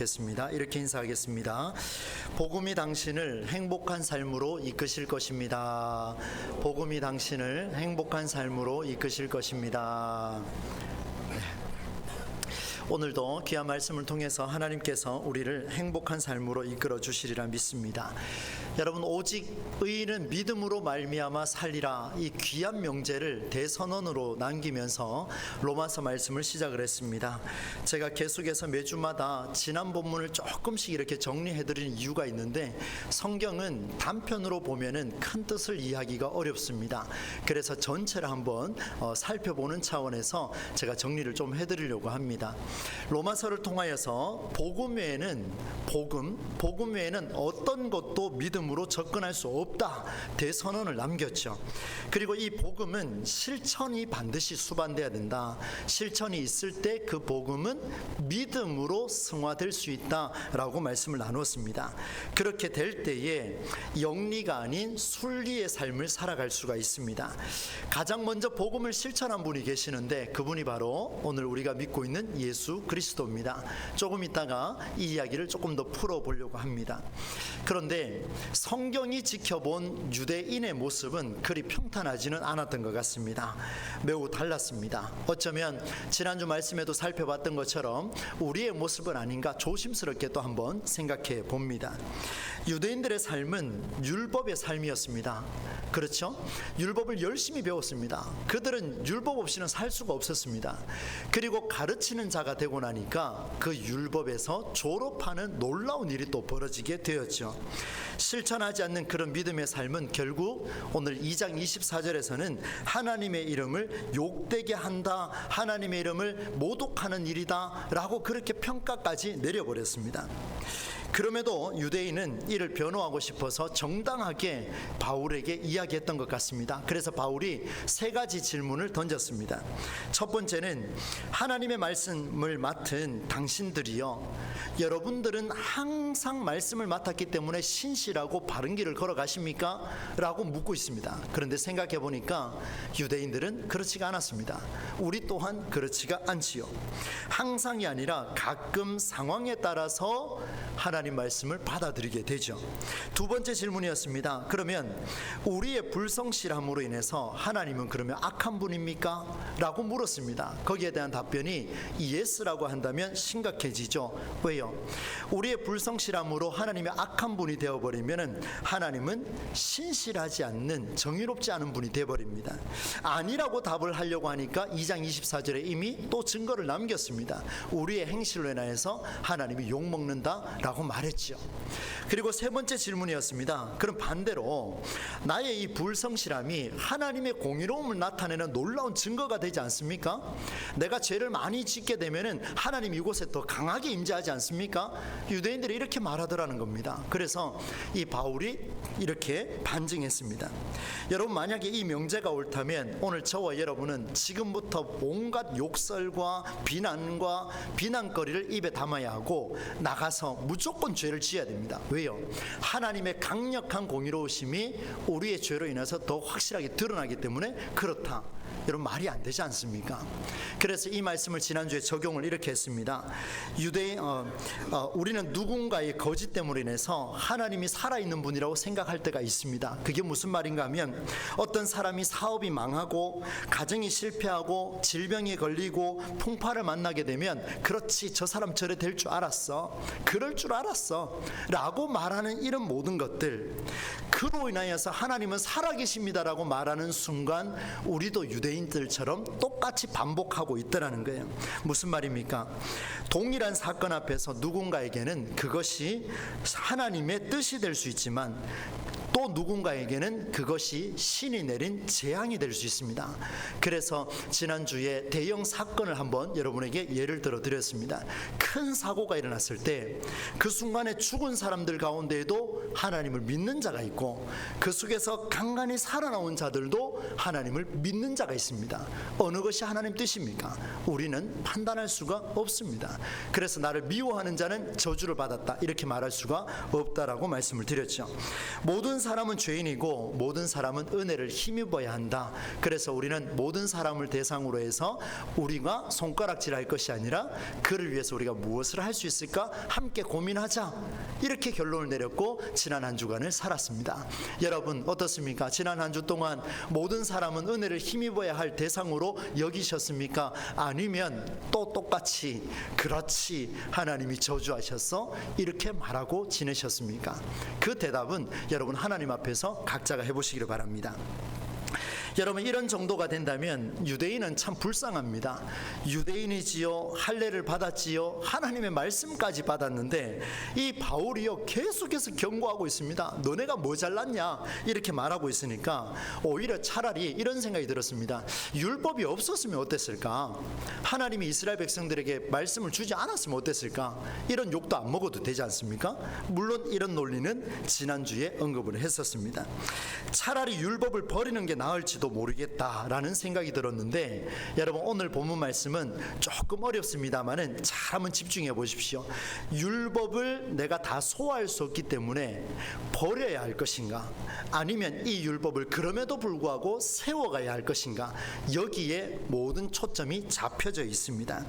이렇게 인사하겠습니다. 복음이 당신을 행복한 삶으로 이끄실 것입니다. 복음이 당신을 행복한 삶으로 이끄실 것입니다. 오늘도 귀한 말씀을 통해서 하나님께서 우리를 행복한 삶으로 이끌어 주시리라 믿습니다. 여러분, 오직 의인은 믿음으로 말미암아 살리라, 이 귀한 명제를 대선언으로 남기면서 로마서 말씀을 시작을 했습니다. 제가 계속해서 매주마다 지난 본문을 조금씩 이렇게 정리해드리는 이유가 있는데, 성경은 단편으로 보면은 큰 뜻을 이해하기가 어렵습니다. 그래서 전체를 한번 살펴보는 차원에서 제가 정리를 좀 해드리려고 합니다. 로마서를 통하여서 복음 외에는 어떤 것도 믿음으로 접근할 수 없다 대선언을 남겼죠. 그리고 이 복음은 실천이 반드시 수반돼야 된다. 실천이 있을 때 그 복음은 믿음으로 승화될 수 있다라고 말씀을 나눴습니다. 그렇게 될 때에 영리가 아닌 순리의 삶을 살아갈 수가 있습니다. 가장 먼저 복음을 실천한 분이 계시는데, 그분이 바로 오늘 우리가 믿고 있는 예수 그리스도입니다. 조금 있다가 이 이야기를 조금 더 풀어보려고 합니다. 그런데 성경이 지켜본 유대인의 모습은 그리 평탄하지는 않았던 것 같습니다. 매우 달랐습니다. 어쩌면 지난주 말씀에도 살펴봤던 것처럼 우리의 모습은 아닌가 조심스럽게 또 한번 생각해 봅니다. 유대인들의 삶은 율법의 삶이었습니다. 그렇죠? 율법을 열심히 배웠습니다. 그들은 율법 없이는 살 수가 없었습니다. 그리고 가르치는 자가 되고 나니까 그 율법에서 졸업하는 놀라운 일이 또 벌어지게 되었죠. 실천하지 않는 그런 믿음의 삶은 결국 오늘 2장 24절에서는 하나님의 이름을 욕되게 한다, 하나님의 이름을 모독하는 일이다 라고 그렇게 평가까지 내려버렸습니다. 그럼에도 유대인은 이를 변호하고 싶어서 정당하게 바울에게 이야기했던 것 같습니다. 그래서 바울이 세 가지 질문을 던졌습니다. 첫 번째는, 하나님의 말씀을 맡은 당신들이요, 여러분들은 항상 말씀을 맡았기 때문에 신실하고 바른 길을 걸어가십니까? 라고 묻고 있습니다. 그런데 생각해 보니까 유대인들은 그렇지가 않았습니다. 우리 또한 그렇지가 않지요. 항상이 아니라 가끔 상황에 따라서 하나님 말씀을 받아들이게 되죠. 두 번째 질문이었습니다. 그러면 우리의 불성실함으로 인해서 하나님은 그러면 악한 분입니까? 라고 물었습니다. 거기에 대한 답변이 예스라고 한다면 심각해지죠. 왜요? 우리의 불성실함으로 하나님이 악한 분이 되어버리면 하나님은 신실하지 않는, 정의롭지 않은 분이 되어버립니다. 아니라고 답을 하려고 하니까 2장 24절에 이미 또 증거를 남겼습니다. 우리의 행실로 인하여서 하나님이 욕먹는다 라고 말했죠. 그리고 세 번째 질문이었습니다. 그럼 반대로 나의 이 불성실함이 하나님의 공의로움을 나타내는 놀라운 증거가 되지 않습니까? 내가 죄를 많이 짓게 되면 하나님 이곳에 더 강하게 임재하지 않습니까? 유대인들이 이렇게 말하더라는 겁니다. 그래서 이 바울이 이렇게 반증했습니다. 여러분, 만약에 이 명제가 옳다면 오늘 저와 여러분은 지금부터 온갖 욕설과 비난과 비난거리를 입에 담아야 하고 나가서 무조건 죄를 지어야 됩니다. 왜요? 하나님의 강력한 공의로우심이 우리의 죄로 인해서 더 확실하게 드러나기 때문에 그렇다. 여러분, 말이 안 되지 않습니까? 그래서 이 말씀을 지난주에 적용을 이렇게 했습니다. 우리는 누군가의 거짓 때문에 인해서 하나님이 살아있는 분이라고 생각할 때가 있습니다. 그게 무슨 말인가 하면, 어떤 사람이 사업이 망하고 가정이 실패하고 질병에 걸리고 풍파를 만나게 되면, 그렇지, 저 사람 저래 될 줄 알았어, 그럴 줄 알았어 라고 말하는 이런 모든 것들, 그로 인하여서 하나님은 살아계십니다라고 말하는 순간 우리도 유대인들처럼 똑같이 반복하고 있더라는 거예요. 무슨 말입니까? 동일한 사건 앞에서 누군가에게는 그것이 하나님의 뜻이 될 수 있지만 또 누군가에게는 그것이 신이 내린 재앙이 될 수 있습니다. 그래서 지난주에 대형 사건을 한번 여러분에게 예를 들어 드렸습니다. 큰 사고가 일어났을 때 그 순간에 죽은 사람들 가운데에도 하나님을 믿는 자가 있고, 그 속에서 간간히 살아나온 자들도 하나님을 믿는 자가 있습니다. 어느 것이 하나님 뜻입니까? 우리는 판단할 수가 없습니다. 그래서 나를 미워하는 자는 저주를 받았다 이렇게 말할 수가 없다라고 말씀을 드렸죠. 모든 사람은 죄인이고 모든 사람은 은혜를 힘입어야 한다. 그래서 우리는 모든 사람을 대상으로 해서 우리가 손가락질할 것이 아니라 그를 위해서 우리가 무엇을 할 수 있을까 함께 고민하자, 이렇게 결론을 내렸고 지난 한 주간을 살았습니다. 여러분 어떻습니까? 지난 한 주 동안 모든 사람은 은혜를 힘입어야 할 대상으로 여기셨습니까? 아니면 또 똑같이 그렇지 하나님이 저주하셔서 이렇게 말하고 지내셨습니까? 그 대답은 여러분 하나님 앞에서 각자가 해보시기를 바랍니다. 여러분 이런 정도가 된다면 유대인은 참 불쌍합니다. 유대인이지요, 할례를 받았지요, 하나님의 말씀까지 받았는데 이 바울이요 계속해서 경고하고 있습니다. 너네가 뭐 잘났냐 이렇게 말하고 있으니까 오히려 차라리 이런 생각이 들었습니다. 율법이 없었으면 어땠을까? 하나님이 이스라엘 백성들에게 말씀을 주지 않았으면 어땠을까? 이런 욕도 안 먹어도 되지 않습니까? 물론 이런 논리는 지난주에 언급을 했었습니다. 차라리 율법을 버리는 게 나을지도 모르겠다라는 생각이 들었는데, 여러분 오늘 본문 말씀은 조금 어렵습니다만은 잘 한번 집중해 보십시오. 율법을 내가 다 소화할 수 없기 때문에 버려야 할 것인가, 아니면 이 율법을 그럼에도 불구하고 세워가야 할 것인가, 여기에 모든 초점이 잡혀져 있습니다.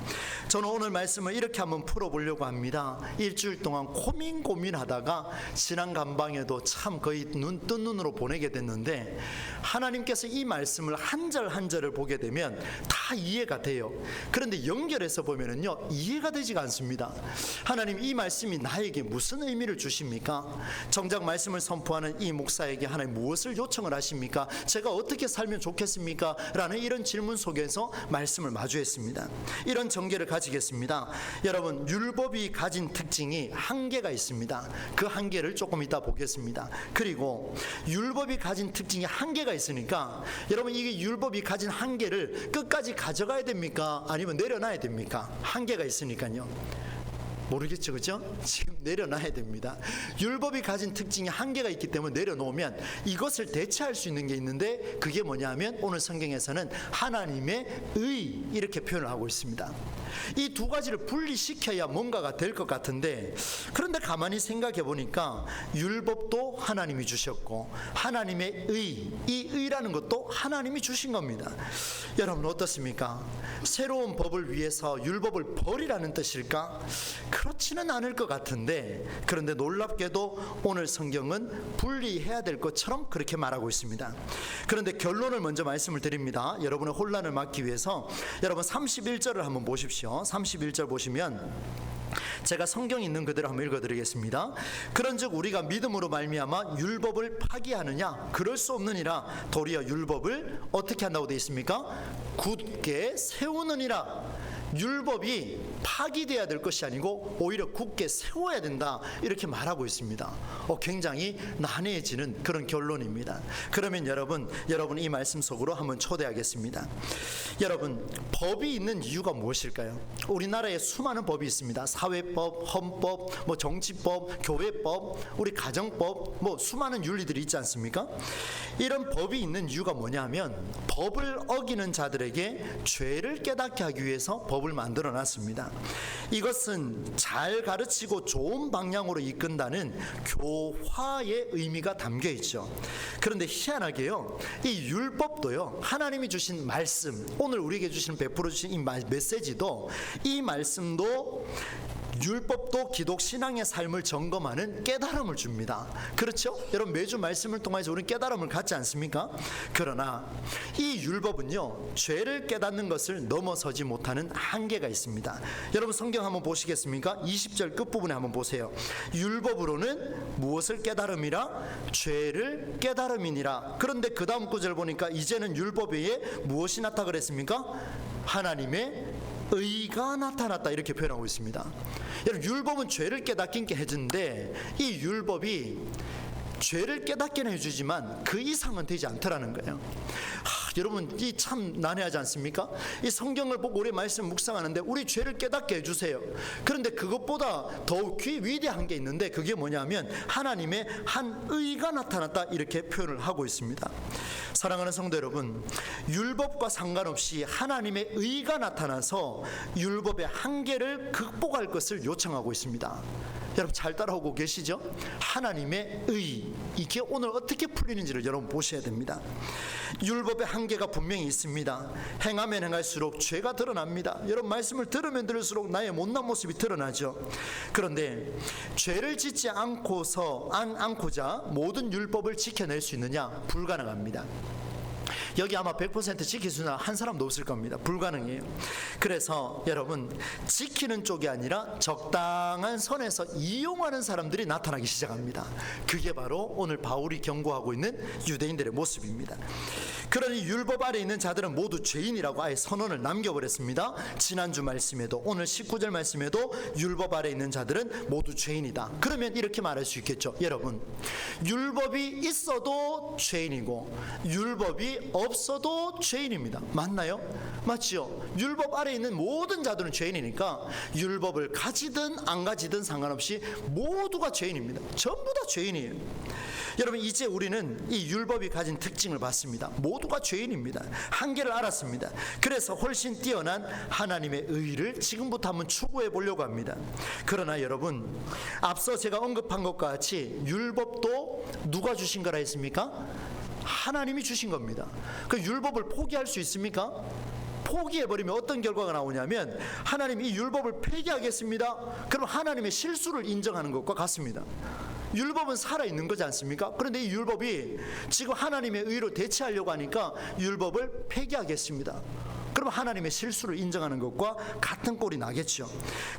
저는 오늘 말씀을 이렇게 한번 풀어보려고 합니다. 일주일 동안 고민하다가 지난 간방에도 참 거의 뜬 눈으로 보내게 됐는데, 하나님께서 이 말씀을 한 절 한 절을 보게 되면 다 이해가 돼요. 그런데 연결해서 보면은요 이해가 되지가 않습니다. 하나님 이 말씀이 나에게 무슨 의미를 주십니까? 정작 말씀을 선포하는 이 목사에게 하나님 무엇을 요청을 하십니까? 제가 어떻게 살면 좋겠습니까? 라는 이런 질문 속에서 말씀을 마주했습니다. 이런 전개를 가지겠습니다. 여러분 율법이 가진 특징이 한계가 있습니다. 그 한계를 조금 이따 보겠습니다. 그리고 율법이 가진 특징이 한계가 있으니까 여러분 이게 율법이 가진 한계를 끝까지 가져가야 됩니까? 아니면 내려놔야 됩니까? 한계가 있으니까요. 모르겠죠, 그죠? 지금 내려놔야 됩니다. 율법이 가진 특징이 한계가 있기 때문에 내려놓으면 이것을 대체할 수 있는 게 있는데, 그게 뭐냐면 오늘 성경에서는 하나님의 의 이렇게 표현을 하고 있습니다. 이 두 가지를 분리시켜야 뭔가가 될 것 같은데, 그런데 가만히 생각해 보니까 율법도 하나님이 주셨고 하나님의 의, 이 의라는 것도 하나님이 주신 겁니다. 여러분 어떻습니까? 새로운 법을 위해서 율법을 버리라는 뜻일까? 그렇지는 않을 것 같은데, 그런데 놀랍게도 오늘 성경은 분리해야 될 것처럼 그렇게 말하고 있습니다. 그런데 결론을 먼저 말씀을 드립니다. 여러분의 혼란을 막기 위해서 여러분 31절을 한번 보십시오. 31절 보시면 제가 성경에 있는 그대로 한번 읽어드리겠습니다. 그런즉 우리가 믿음으로 말미암아 율법을 파기하느냐? 그럴 수 없느니라. 도리어 율법을 어떻게 한다고 되어 있습니까? 굳게 세우느니라. 율법이 파기돼야 될 것이 아니고 오히려 굳게 세워야 된다, 이렇게 말하고 있습니다. 굉장히 난해해지는 그런 결론입니다. 그러면 여러분 이 말씀 속으로 한번 초대하겠습니다. 여러분 법이 있는 이유가 무엇일까요? 우리나라에 수많은 법이 있습니다. 사회법, 헌법, 정치법, 교회법, 우리 가정법, 수많은 윤리들이 있지 않습니까? 이런 법이 있는 이유가 뭐냐면 법을 어기는 자들에게 죄를 깨닫게 하기 위해서 법을 만들어 놨습니다. 이것은 잘 가르치고 좋은 방향으로 이끈다는 교화의 의미가 담겨 있죠. 그런데 희한하게요, 이 율법도요, 하나님이 주신 말씀, 오늘 우리에게 주신 베풀어 주신 이 메시지도, 이 말씀도 율법도 기독 신앙의 삶을 점검하는 깨달음을 줍니다. 그렇죠? 여러분 매주 말씀을 통해서 우리는 깨달음을 갖지 않습니까? 그러나 이 율법은요, 죄를 깨닫는 것을 넘어서지 못하는 한계가 있습니다. 여러분 성경 한번 보시겠습니까? 20절 끝부분에 한번 보세요. 율법으로는 무엇을 깨달음이라? 죄를 깨달음이니라. 그런데 그 다음 구절 보니까 이제는 율법 외에 무엇이 나타나 그랬습니까? 하나님의 의가 나타났다, 이렇게 표현하고 있습니다. 여러분 율법은 죄를 깨닫게 해주는데 이 율법이 죄를 깨닫게는 해주지만 그 이상은 되지 않더라는 거예요. 여러분 이 참 난해하지 않습니까? 이 성경을 보고 우리 말씀 묵상하는데 우리 죄를 깨닫게 해주세요. 그런데 그것보다 더욱 위대한 게 있는데, 그게 뭐냐면 하나님의 한 의가 나타났다, 이렇게 표현을 하고 있습니다. 사랑하는 성도 여러분, 율법과 상관없이 하나님의 의가 나타나서 율법의 한계를 극복할 것을 요청하고 있습니다. 여러분 잘 따라오고 계시죠? 하나님의 의, 이게 오늘 어떻게 풀리는지를 여러분 보셔야 됩니다. 율법의 한계가 분명히 있습니다. 행하면 행할수록 죄가 드러납니다. 여러분 말씀을 들으면 들을수록 나의 못난 모습이 드러나죠. 그런데 죄를 짓지 않고자 모든 율법을 지켜낼 수 있느냐? 불가능합니다. 여기 아마 100% 지킬 수 있는 한 사람도 없을 겁니다. 불가능해요. 그래서 여러분 지키는 쪽이 아니라 적당한 선에서 이용하는 사람들이 나타나기 시작합니다. 그게 바로 오늘 바울이 경고하고 있는 유대인들의 모습입니다. 그러니 율법 아래 있는 자들은 모두 죄인이라고 아예 선언을 남겨버렸습니다. 지난주 말씀에도 오늘 19절 말씀에도 율법 아래 있는 자들은 모두 죄인이다. 그러면 이렇게 말할 수 있겠죠. 여러분 율법이 있어도 죄인이고 율법이 없어도 죄인입니다. 맞나요? 맞지요? 율법 아래 있는 모든 자들은 죄인이니까 율법을 가지든 안 가지든 상관없이 모두가 죄인입니다. 전부 다 죄인이에요. 여러분 이제 우리는 이 율법이 가진 특징을 봤습니다. 모두가 죄인입니다. 한계를 알았습니다. 그래서 훨씬 뛰어난 하나님의 의를 지금부터 한번 추구해 보려고 합니다. 그러나 여러분 앞서 제가 언급한 것과 같이 율법도 누가 주신 거라 했습니까? 하나님이 주신 겁니다. 그 율법을 포기할 수 있습니까? 포기해버리면 어떤 결과가 나오냐면 하나님 이 율법을 폐기하겠습니다. 그럼 하나님의 실수를 인정하는 것과 같습니다. 율법은 살아있는 거지 않습니까? 그런데 이 율법이 지금 하나님의 의로 대체하려고 하니까 율법을 폐기하겠습니다. 그럼 하나님의 실수를 인정하는 것과 같은 꼴이 나겠죠.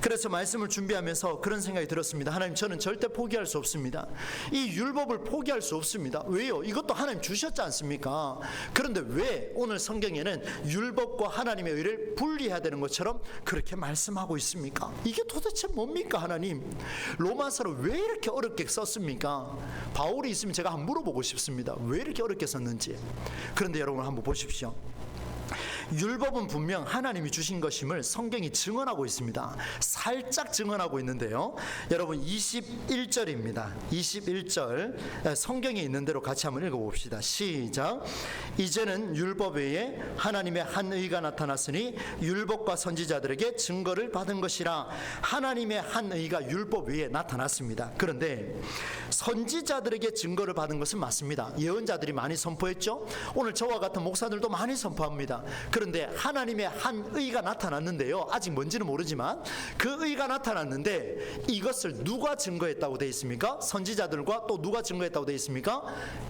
그래서 말씀을 준비하면서 그런 생각이 들었습니다. 하나님 저는 절대 포기할 수 없습니다. 이 율법을 포기할 수 없습니다. 왜요? 이것도 하나님 주셨지 않습니까? 그런데 왜 오늘 성경에는 율법과 하나님의 의를 분리해야 되는 것처럼 그렇게 말씀하고 있습니까? 이게 도대체 뭡니까 하나님? 로마서를 왜 이렇게 어렵게 썼습니까? 바울이 있으면 제가 한번 물어보고 싶습니다. 왜 이렇게 어렵게 썼는지. 그런데 여러분 한번 보십시오. 율법은 분명 하나님이 주신 것임을 성경이 증언하고 있습니다. 살짝 증언하고 있는데요. 여러분 21절입니다. 21절 성경에 있는 대로 같이 한번 읽어봅시다. 시작. 이제는 율법 외에 하나님의 한 의가 나타났으니 율법과 선지자들에게 증거를 받은 것이라. 하나님의 한 의가 율법 외에 나타났습니다. 그런데 선지자들에게 증거를 받은 것은 맞습니다. 예언자들이 많이 선포했죠. 오늘 저와 같은 목사들도 많이 선포합니다. 그런데 하나님의 한 의가 나타났는데요. 아직 뭔지는 모르지만 그 의가 나타났는데 이것을 누가 증거했다고 되어 있습니까? 선지자들과 또 누가 증거했다고 되어 있습니까?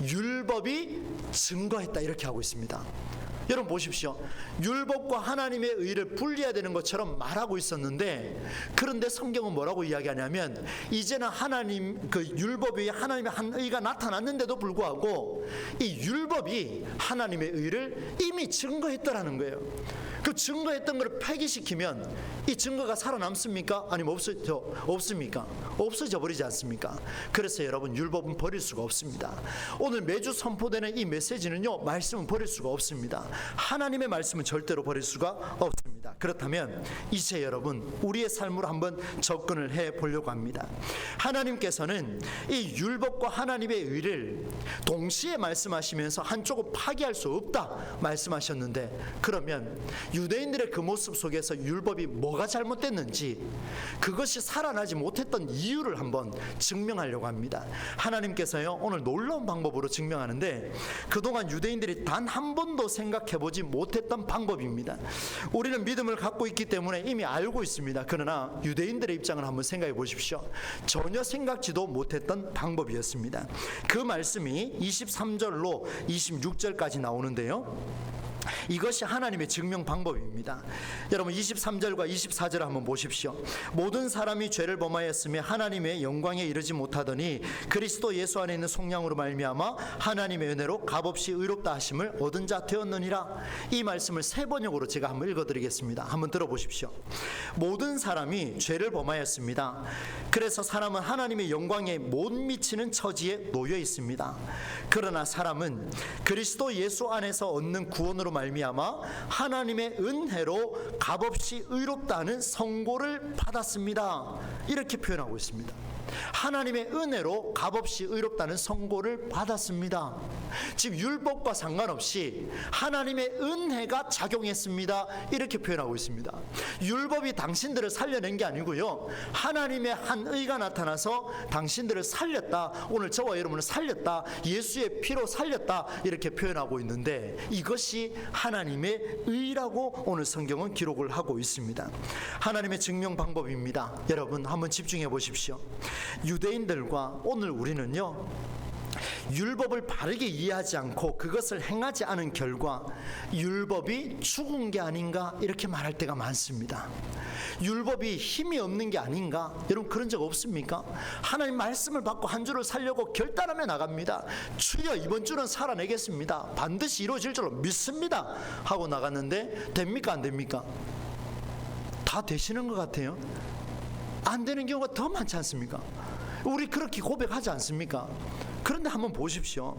율법이 증거했다 이렇게 하고 있습니다. 여러분 보십시오. 율법과 하나님의 의를 분리해야 되는 것처럼 말하고 있었는데 그런데 성경은 뭐라고 이야기하냐면 이제는 하나님 그 율법이 하나님의 한 의가 나타났는데도 불구하고 이 율법이 하나님의 의를 이미 증거했다라는 거예요. 그 증거했던 것을 폐기시키면 이 증거가 살아남습니까? 아니면 없습니까? 없어져 버리지 않습니까? 그래서 여러분 율법은 버릴 수가 없습니다. 오늘 매주 선포되는 이 메시지는요, 말씀은 버릴 수가 없습니다. 하나님의 말씀은 절대로 버릴 수가 없습니다. 그렇다면 이제 여러분 우리의 삶으로 한번 접근을 해 보려고 합니다. 하나님께서는 이 율법과 하나님의 의를 동시에 말씀하시면서 한쪽은 파기할 수 없다 말씀하셨는데 그러면 유대인들의 그 모습 속에서 율법이 뭐가 잘못됐는지 그것이 살아나지 못했던 이유를 한번 증명하려고 합니다. 하나님께서요 오늘 놀라운 방법으로 증명하는데 그동안 유대인들이 단 한 번도 생각해보지 못했던 방법입니다. 우리는 믿음을 갖고 있기 때문에 이미 알고 있습니다. 그러나 유대인들의 입장을 한번 생각해 보십시오. 전혀 생각지도 못했던 방법이었습니다. 그 말씀이 23절로 26절까지 나오는데요. 이것이 하나님의 증명 방법입니다. 여러분 23절과 24절을 한번 보십시오. 모든 사람이 죄를 범하였으며 하나님의 영광에 이르지 못하더니 그리스도 예수 안에 있는 속량으로 말미암아 하나님의 은혜로 값없이 의롭다 하심을 얻은 자 되었느니라. 이 말씀을 세 번역으로 제가 한번 읽어드리겠습니다. 한번 들어보십시오. 모든 사람이 죄를 범하였습니다. 그래서 사람은 하나님의 영광에 못 미치는 처지에 놓여 있습니다. 그러나 사람은 그리스도 예수 안에서 얻는 구원으로 말미암아 하나님의 은혜로 값없이 의롭다는 선고를 받았습니다. 이렇게 표현하고 있습니다. 하나님의 은혜로 값없이 의롭다는 선고를 받았습니다. 지금 율법과 상관없이 하나님의 은혜가 작용했습니다. 이렇게 표현하고 있습니다. 율법이 당신들을 살려낸 게 아니고요, 하나님의 한 의가 나타나서 당신들을 살렸다, 오늘 저와 여러분을 살렸다, 예수의 피로 살렸다, 이렇게 표현하고 있는데, 이것이 하나님의 의라고 오늘 성경은 기록을 하고 있습니다. 하나님의 증명 방법입니다. 여러분 한번 집중해 보십시오. 유대인들과 오늘 우리는요, 율법을 바르게 이해하지 않고 그것을 행하지 않은 결과 율법이 죽은 게 아닌가 이렇게 말할 때가 많습니다. 율법이 힘이 없는 게 아닌가? 여러분 그런 적 없습니까? 하나님 말씀을 받고 한 주를 살려고 결단하며 나갑니다. 주여 이번 주는 살아내겠습니다, 반드시 이루어질 줄로 믿습니다 하고 나갔는데 됩니까 안 됩니까? 다 되시는 것 같아요. 안 되는 경우가 더 많지 않습니까? 우리 그렇게 고백하지 않습니까? 그런데 한번 보십시오.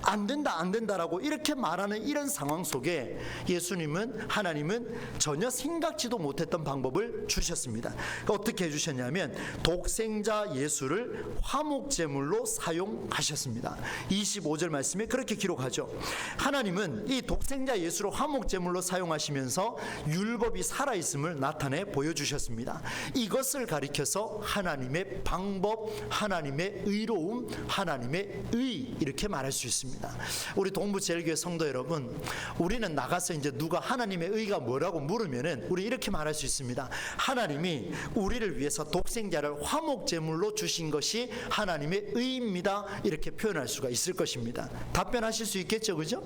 안 된다 안 된다라고 이렇게 말하는 이런 상황 속에 예수님은, 하나님은 전혀 생각지도 못했던 방법을 주셨습니다. 그러니까 어떻게 해주셨냐면 독생자 예수를 화목제물로 사용하셨습니다. 25절 말씀에 그렇게 기록하죠. 하나님은 이 독생자 예수를 화목제물로 사용하시면서 율법이 살아있음을 나타내 보여주셨습니다. 이것을 가리켜서 하나님의 방법, 하나님의 의로움, 하나님의 의, 이렇게 말할 수 있습니다. 우리 동부제일교회 성도 여러분, 우리는 나가서 이제 누가 하나님의 의가 뭐라고 물으면은 우리 이렇게 말할 수 있습니다. 하나님이 우리를 위해서 독생자를 화목제물로 주신 것이 하나님의 의입니다, 이렇게 표현할 수가 있을 것입니다. 답변하실 수 있겠죠, 그죠?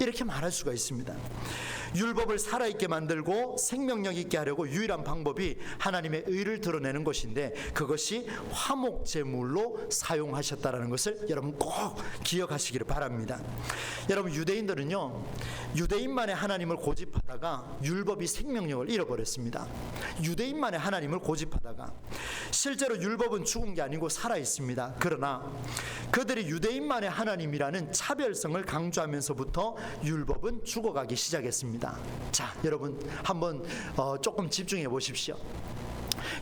이렇게 말할 수가 있습니다. 율법을 살아있게 만들고 생명력 있게 하려고 유일한 방법이 하나님의 의를 드러내는 것인데, 그것이 화목제물로 사용하셨다는 것을 여러분 꼭 기억하시기를 바랍니다. 여러분 유대인들은요, 유대인만의 하나님을 고집하다가 율법이 생명력을 잃어버렸습니다. 유대인만의 하나님을 고집하다가 실제로 율법은 죽은 게 아니고 살아있습니다. 그러나 그들이 유대인만의 하나님이라는 차별성을 강조하면서부터 율법은 죽어가기 시작했습니다. 자, 여러분 한번 조금 집중해 보십시오.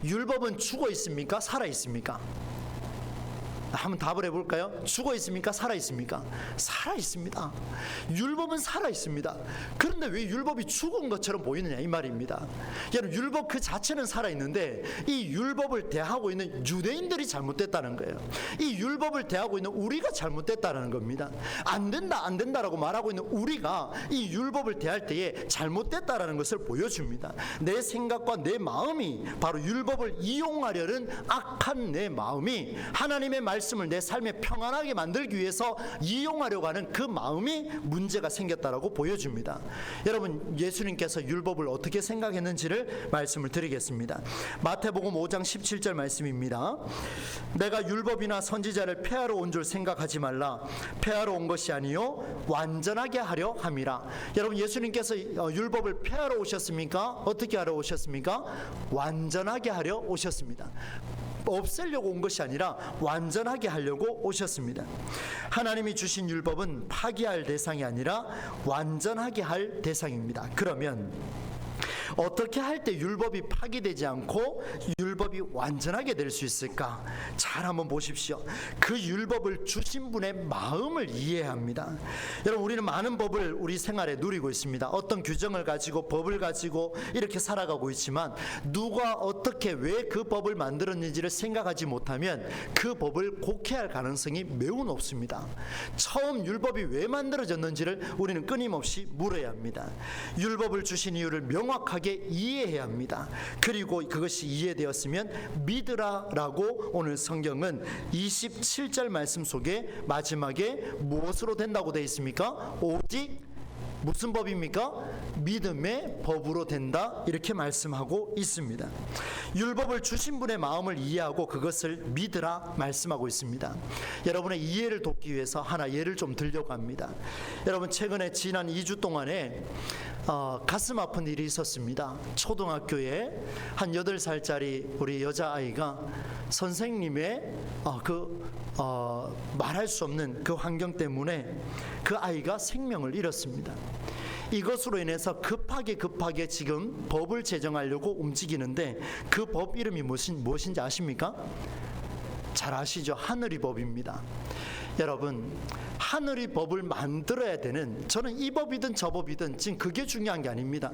율법은 죽어 있습니까? 살아 있습니까? 한번 답을 해볼까요? 죽어 있습니까? 살아 있습니까? 살아 있습니다. 율법은 살아 있습니다. 그런데 왜 율법이 죽은 것처럼 보이느냐 이 말입니다. 여러분 율법 그 자체는 살아 있는데 이 율법을 대하고 있는 유대인들이 잘못됐다는 거예요. 이 율법을 대하고 있는 우리가 잘못됐다는 겁니다. 안 된다 안 된다라고 말하고 있는 우리가 이 율법을 대할 때에 잘못됐다라는 것을 보여줍니다. 내 생각과 내 마음이, 바로 율법을 이용하려는 악한 내 마음이 하나님의 말씀을 내 삶에 평안하게 만들기 위해서 이용하려고 하는 그 마음이 문제가 생겼다라고 보여줍니다. 여러분 예수님께서 율법을 어떻게 생각했는지를 말씀을 드리겠습니다. 마태복음 5장 17절 말씀입니다. 내가 율법이나 선지자를 폐하러 온 줄 생각하지 말라. 폐하러 온 것이 아니요 완전하게 하려 함이라. 여러분 예수님께서 율법을 폐하러 오셨습니까? 어떻게 하러 오셨습니까? 완전하게 하려 오셨습니다. 없애려고 온 것이 아니라 완전하게 하려고 오셨습니다. 하나님이 주신 율법은 파기할 대상이 아니라 완전하게 할 대상입니다. 그러면 어떻게 할 때 율법이 파기되지 않고 율법이 완전하게 될 수 있을까? 잘 한번 보십시오. 그 율법을 주신 분의 마음을 이해해야 합니다. 여러분 우리는 많은 법을 우리 생활에 누리고 있습니다. 어떤 규정을 가지고 법을 가지고 이렇게 살아가고 있지만 누가 어떻게 왜 그 법을 만들었는지를 생각하지 못하면 그 법을 곡해할 가능성이 매우 높습니다. 처음 율법이 왜 만들어졌는지를 우리는 끊임없이 물어야 합니다. 율법을 주신 이유를 명확하게 이해해야 합니다. 그리고 그것이 이해되었으면 믿으라라고 오늘 성경은 27절 말씀 속에 마지막에 무엇으로 된다고 되어 있습니까? 오직 무슨 법입니까? 믿음의 법으로 된다, 이렇게 말씀하고 있습니다. 율법을 주신 분의 마음을 이해하고 그것을 믿으라 말씀하고 있습니다. 여러분의 이해를 돕기 위해서 하나 예를 좀 들려고 합니다. 여러분 최근에 지난 2주 동안에 가슴 아픈 일이 있었습니다. 초등학교에 한 8살짜리 우리 여자아이가 선생님의 말할 수 없는 그 환경 때문에 그 아이가 생명을 잃었습니다. 이것으로 인해서 급하게 지금 법을 제정하려고 움직이는데 그 법 이름이 무엇인지 아십니까? 잘 아시죠? 하늘의 법입니다. 여러분, 하늘의 법을 만들어야 되는, 저는 이 법이든 저 법이든 지금 그게 중요한 게 아닙니다.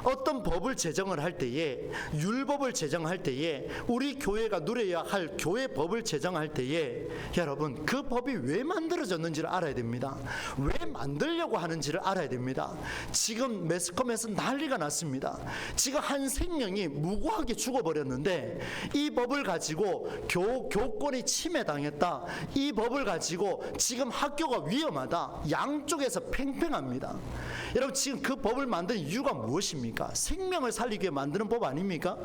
어떤 법을 제정을 할 때에, 율법을 제정할 때에, 우리 교회가 누려야 할 교회 법을 제정할 때에 여러분, 그 법이 왜 만들어졌는지를 알아야 됩니다. 왜 만들려고 하는지를 알아야 됩니다. 지금 매스컴에서 난리가 났습니다. 지금 한 생명이 무고하게 죽어버렸는데 이 법을 가지고 교권이 침해당했다, 이 법을 가지고 지금 학교가 위험하다, 양쪽에서 팽팽합니다. 여러분, 지금 그 법을 만든 이유가 무엇입니까? 생명을 살리기 위해 만드는 법 아닙니까?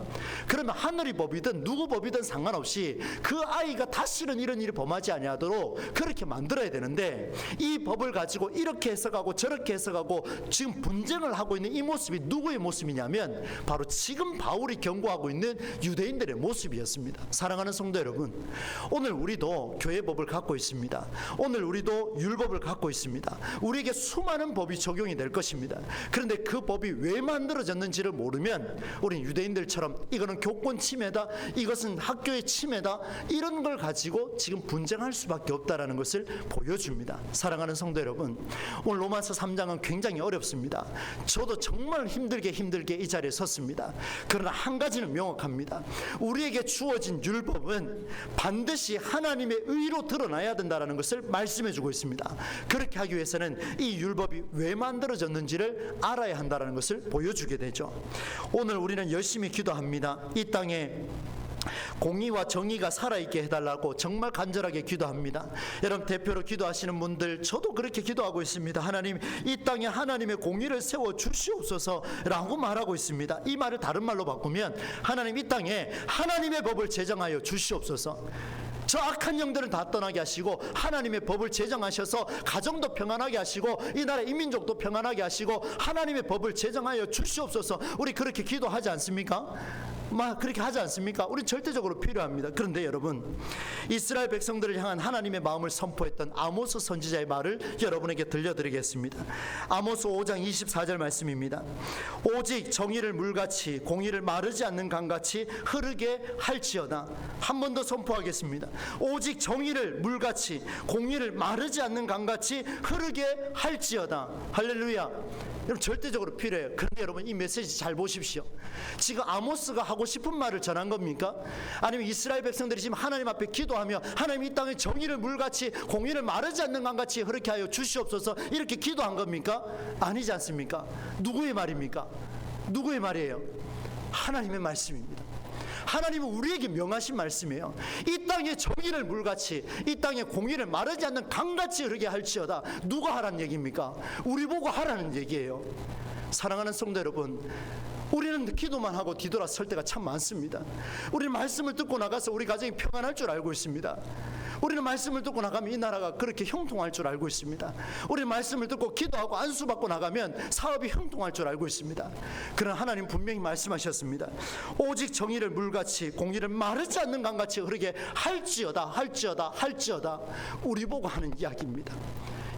그러면 하늘의 법이든 누구 법이든 상관없이 그 아이가 다시는 이런 일을 범하지 아니하도록 그렇게 만들어야 되는데, 이 법을 가지고 이렇게 해석하고 저렇게 해석하고 지금 분쟁을 하고 있는 이 모습이 누구의 모습이냐면 바로 지금 바울이 경고하고 있는 유대인들의 모습이었습니다. 사랑하는 성도 여러분, 오늘 우리도 교회 법을 갖고 있습니다. 오늘 우리도 율법을 갖고 있습니다. 우리에게 수많은 법이 적용이 될 것입니다. 그런데 그 법이 왜 만들어졌는지를 모르면 우리는 유대인들처럼 이거는 교권 침해다, 이것은 학교의 침해다, 이런 걸 가지고 지금 분쟁할 수밖에 없다라는 것을 보여줍니다. 사랑하는 성도 여러분, 오늘 로마서 3장은 굉장히 어렵습니다. 저도 정말 힘들게 이 자리에 섰습니다. 그러나 한 가지는 명확합니다. 우리에게 주어진 율법은 반드시 하나님의 의로 드러나야 된다는 것을 말씀해 주고 있습니다. 그렇게 하기 위해서는 이 율법이 왜 만들어졌는지를 알아야 한다는 것을 보여주게 되죠. 오늘 우리는 열심히 기도합니다. 이 땅에 공의와 정의가 살아있게 해달라고 정말 간절하게 기도합니다. 여러분, 대표로 기도하시는 분들, 저도 그렇게 기도하고 있습니다. 하나님, 이 땅에 하나님의 공의를 세워 주시옵소서 라고 말하고 있습니다. 이 말을 다른 말로 바꾸면, 하나님, 이 땅에 하나님의 법을 제정하여 주시옵소서. 저 악한 영들은 다 떠나게 하시고 하나님의 법을 제정하셔서 가정도 평안하게 하시고 이 나라 인민족도 평안하게 하시고 하나님의 법을 제정하여 주시옵소서. 우리 그렇게 기도하지 않습니까? 그렇게 하지 않습니까? 우리 절대적으로 필요합니다. 그런데 여러분, 이스라엘 백성들을 향한 하나님의 마음을 선포했던 아모스 선지자의 말을 여러분에게 들려드리겠습니다. 아모스 5장 24절 말씀입니다. 오직 정의를 물같이 공의를 마르지 않는 강같이 흐르게 할지어다. 한 번 더 선포하겠습니다. 오직 정의를 물같이 공의를 마르지 않는 강같이 흐르게 할지어다. 할렐루야. 여러분, 절대적으로 필요해요. 그런데 여러분, 이 메시지 잘 보십시오. 지금 아모스가 하고 싶은 말을 전한 겁니까? 아니면 이스라엘 백성들이 지금 하나님 앞에 기도하며 하나님, 이 땅에 정의를 물같이 공의를 마르지 않는 강같이 흐르게 하여 주시옵소서, 이렇게 기도한 겁니까? 아니지 않습니까? 누구의 말입니까? 누구의 말이에요? 하나님의 말씀입니다. 하나님은 우리에게 명하신 말씀이에요. 이 땅에 정의를 물같이, 이 땅에 공의를 마르지 않는 강같이 흐르게 할지어다. 누가 하라는 얘기입니까? 우리 보고 하라는 얘기예요. 사랑하는 성도 여러분, 우리는 기도만 하고 뒤돌아설 때가 참 많습니다. 우리는 말씀을 듣고 나가서 우리 가정이 평안할 줄 알고 있습니다. 우리는 말씀을 듣고 나가면 이 나라가 그렇게 형통할 줄 알고 있습니다. 우리는 말씀을 듣고 기도하고 안수받고 나가면 사업이 형통할 줄 알고 있습니다. 그러나 하나님 분명히 말씀하셨습니다. 오직 정의를 물같이 공의를 마르지 않는 강같이 흐르게 할지어다. 우리 보고 하는 이야기입니다.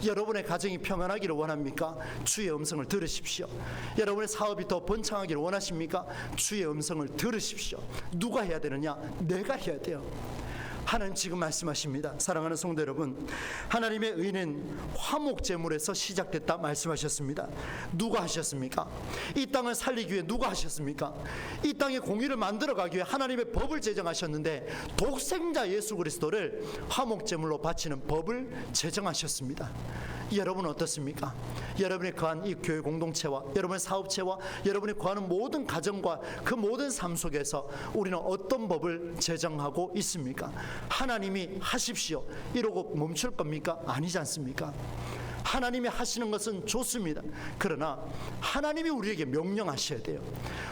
여러분의 가정이 평안하기를 원합니까? 주의 음성을 들으십시오. 여러분의 사업이 더 번창하기를 원하십니까? 주의 음성을 들으십시오. 누가 해야 되느냐? 내가 해야 돼요. 하나님 지금 말씀하십니다. 사랑하는 성도 여러분, 하나님의 의는 화목제물에서 시작됐다 말씀하셨습니다. 누가 하셨습니까? 이 땅을 살리기 위해 누가 하셨습니까? 이 땅에 공의를 만들어가기 위해 하나님의 법을 제정하셨는데 독생자 예수 그리스도를 화목제물로 바치는 법을 제정하셨습니다. 여러분은 어떻습니까? 여러분이 거한 이 교회 공동체와 여러분의 사업체와 여러분이 거하는 모든 가정과 그 모든 삶 속에서 우리는 어떤 법을 제정하고 있습니까? 하나님이 하십시오 이러고 멈출 겁니까? 아니지 않습니까? 하나님이 하시는 것은 좋습니다. 그러나 하나님이 우리에게 명령하셔야 돼요.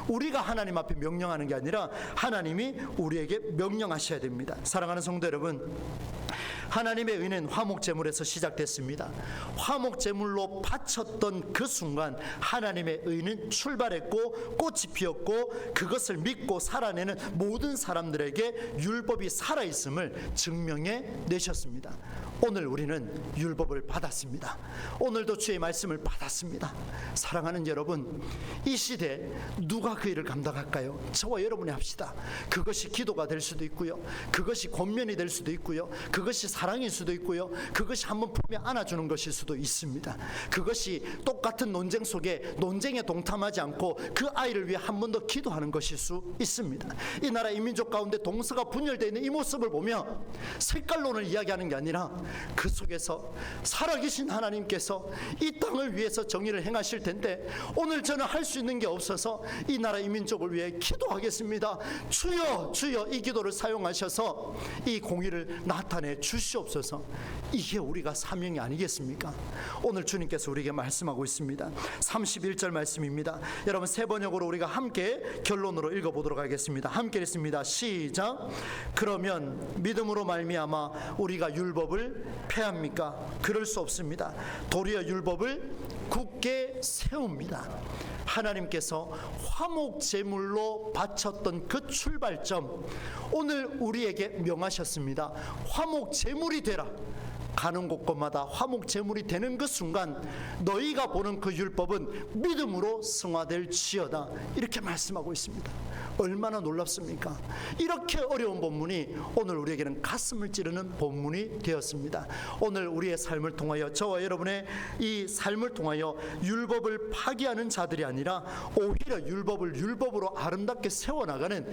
우리가 하나님 앞에 명령하는 게 아니라 하나님이 우리에게 명령하셔야 됩니다. 사랑하는 성도 여러분, 하나님의 의는 화목제물에서 시작됐습니다. 화목제물로 바쳤던 그 순간 하나님의 의는 출발했고 꽃이 피었고 그것을 믿고 살아내는 모든 사람들에게 율법이 살아있음을 증명해 내셨습니다. 오늘 우리는 율법을 받았습니다. 오늘도 주의 말씀을 받았습니다. 사랑하는 여러분, 이 시대 누가 그 일을 감당할까요? 저와 여러분이 합시다. 그것이 기도가 될 수도 있고요, 그것이 권면이 될 수도 있고요, 그것이 사랑일 수도 있고요, 그것이 한번 품에 안아주는 것일 수도 있습니다. 그것이 똑같은 논쟁 속에 논쟁에 동참하지 않고 그 아이를 위해 한 번 더 기도하는 것일 수 있습니다. 이 나라 이민족 가운데 동서가 분열되어 있는 이 모습을 보며 색깔론을 이야기하는 게 아니라 그 속에서 살아계신 하나님께서 이 땅을 위해서 정의를 행하실 텐데, 오늘 저는 할 수 있는 게 없어서 이 나라 이민족을 위해 기도하겠습니다. 주여 주여, 이 기도를 사용하셔서 이 공의를 나타내 주시옵소서. 이게 우리가 사명이 아니겠습니까? 오늘 주님께서 우리에게 말씀하고 있습니다. 31절 말씀입니다. 여러분, 세 번역으로 우리가 함께 결론으로 읽어보도록 하겠습니다. 함께 읽습니다. 시작. 그러면 믿음으로 말미암아 우리가 율법을 폐합니까? 그럴 수 없습니다. 도리어 율법을 굳게 세웁니다. 하나님께서 화목제물로 바쳤던 그 출발점, 오늘 우리에게 명하셨습니다. 화목제물이 되라. 가는 곳곳마다 화목제물이 되는 그 순간 너희가 보는 그 율법은 믿음으로 승화될지어다. 이렇게 말씀하고 있습니다. 얼마나 놀랍습니까? 이렇게 어려운 본문이 오늘 우리에게는 가슴을 찌르는 본문이 되었습니다. 오늘 우리의 삶을 통하여, 저와 여러분의 이 삶을 통하여 율법을 파기하는 자들이 아니라 오히려 율법을 율법으로 아름답게 세워나가는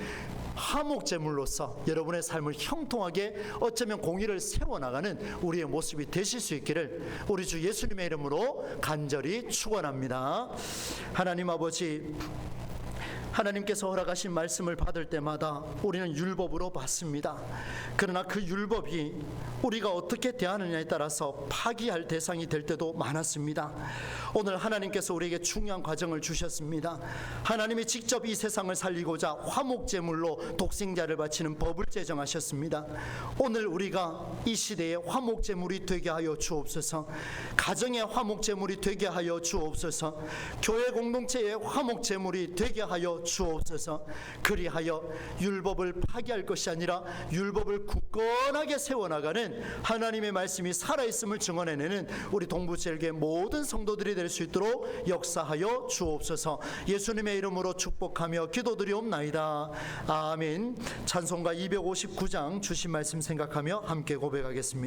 화목제물로서 여러분의 삶을 형통하게, 어쩌면 공의를 세워나가는 우리의 모습이 되실 수 있기를 우리 주 예수님의 이름으로 간절히 축원합니다. 하나님 아버지, 하나님께서 허락하신 말씀을 받을 때마다 우리는 율법으로 받습니다. 그러나 그 율법이 우리가 어떻게 대하느냐에 따라서 파기할 대상이 될 때도 많았습니다. 오늘 하나님께서 우리에게 중요한 과정을 주셨습니다. 하나님이 직접 이 세상을 살리고자 화목제물로 독생자를 바치는 법을 제정하셨습니다. 오늘 우리가 이 시대에 화목제물이 되게 하여 주옵소서. 가정의 화목제물이 되게 하여 주옵소서. 교회 공동체의 화목제물이 되게 하여 주옵소서. 그리하여 율법을 파기할 것이 아니라 율법을 굳건하게 세워나가는 하나님의 말씀이 살아있음을 증언해내는 우리 동부제일교회 모든 성도들이 될 수 있도록 역사하여 주옵소서. 예수님의 이름으로 축복하며 기도드리옵나이다. 아멘. 찬송가 259장 주신 말씀 생각하며 함께 고백하겠습니다.